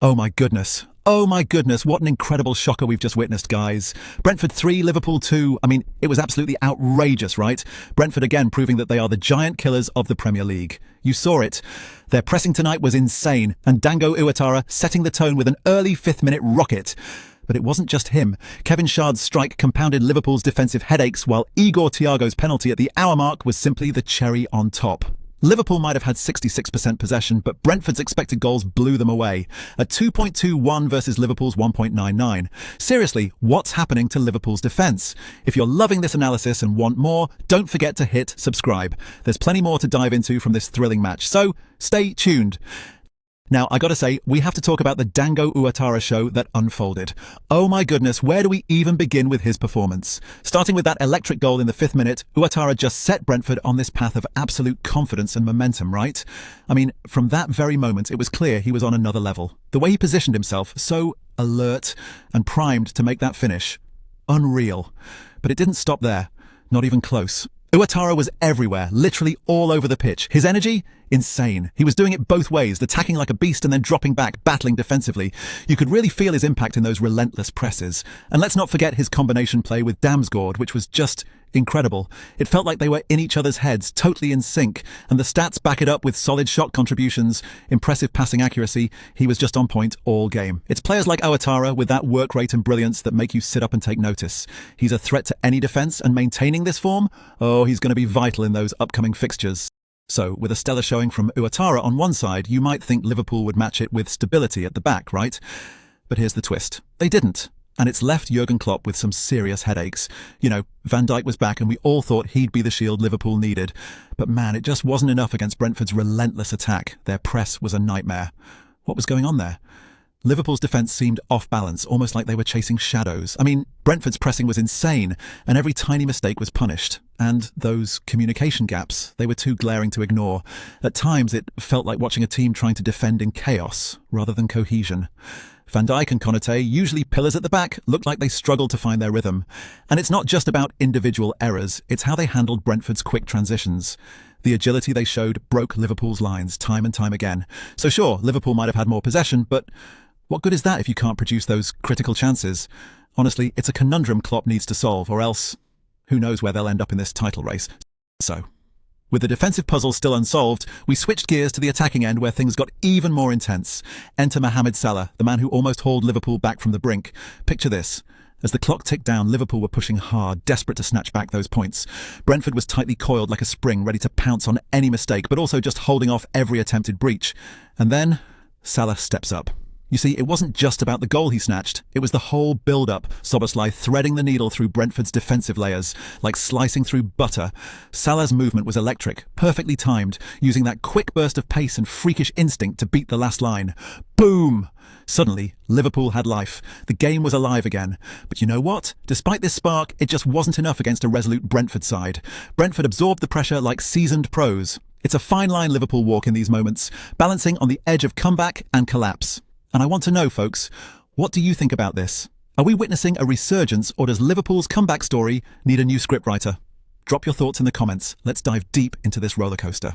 Oh my goodness. Oh my goodness, what an incredible shocker we've just witnessed, guys. Brentford 3, Liverpool 2. I mean, it was absolutely outrageous, right? Brentford again proving that they are the giant killers of the Premier League. You saw it. Their pressing tonight was insane, and Dango Ouattara setting the tone with an early fifth-minute rocket. But it wasn't just him. Kevin Schade's strike compounded Liverpool's defensive headaches, while Igor Thiago's penalty at the hour mark was simply the cherry on top. Liverpool might have had 66% possession, but Brentford's expected goals blew them away, at 2.21 versus Liverpool's 1.99. Seriously, what's happening to Liverpool's defence? If you're loving this analysis and want more, don't forget to hit subscribe. There's plenty more to dive into from this thrilling match, so stay tuned. Now, I gotta say, we have to talk about the Dango Ouattara show that unfolded. Oh my goodness, where do we even begin with his performance? Starting with that electric goal in the 5th minute, Ouattara just set Brentford on this path of absolute confidence and momentum, right? I mean, from that very moment, it was clear he was on another level. The way he positioned himself, so alert and primed to make that finish. Unreal. But it didn't stop there. Not even close. Ouattara was everywhere, literally all over the pitch. His energy? Insane. He was doing it both ways, attacking like a beast and then dropping back, battling defensively. You could really feel his impact in those relentless presses. And let's not forget his combination play with Damsgaard, which was just incredible. It felt like they were in each other's heads, totally in sync, and the stats back it up with solid shot contributions, impressive passing accuracy. He was just on point all game. It's players like Ouattara with that work rate and brilliance that make you sit up and take notice. He's a threat to any defence, and maintaining this form, oh, he's going to be vital in those upcoming fixtures. So, with a stellar showing from Ouattara on one side, you might think Liverpool would match it with stability at the back, right? But here's the twist. They didn't. And it's left Jurgen Klopp with some serious headaches. You know, Van Dijk was back and we all thought he'd be the shield Liverpool needed. But man, it just wasn't enough against Brentford's relentless attack. Their press was a nightmare. What was going on there? Liverpool's defence seemed off balance, almost like they were chasing shadows. I mean, Brentford's pressing was insane, and every tiny mistake was punished. And those communication gaps, they were too glaring to ignore. At times, it felt like watching a team trying to defend in chaos, rather than cohesion. Van Dijk and Konate, usually pillars at the back, looked like they struggled to find their rhythm. And it's not just about individual errors, it's how they handled Brentford's quick transitions. The agility they showed broke Liverpool's lines time and time again. So sure, Liverpool might have had more possession, but what good is that if you can't produce those critical chances? Honestly, it's a conundrum Klopp needs to solve, or else who knows where they'll end up in this title race. So, with the defensive puzzle still unsolved, we switched gears to the attacking end where things got even more intense. Enter Mohamed Salah, the man who almost hauled Liverpool back from the brink. Picture this. As the clock ticked down, Liverpool were pushing hard, desperate to snatch back those points. Brentford was tightly coiled like a spring, ready to pounce on any mistake, but also just holding off every attempted breach. And then, Salah steps up. You see, it wasn't just about the goal he snatched. It was the whole build-up, Szoboszlai threading the needle through Brentford's defensive layers, like slicing through butter. Salah's movement was electric, perfectly timed, using that quick burst of pace and freakish instinct to beat the last line. Boom! Suddenly, Liverpool had life. The game was alive again. But you know what? Despite this spark, it just wasn't enough against a resolute Brentford side. Brentford absorbed the pressure like seasoned pros. It's a fine line Liverpool walk in these moments, balancing on the edge of comeback and collapse. And I want to know, folks, what do you think about this? Are we witnessing a resurgence, or does Liverpool's comeback story need a new scriptwriter? Drop your thoughts in the comments. Let's dive deep into this roller coaster.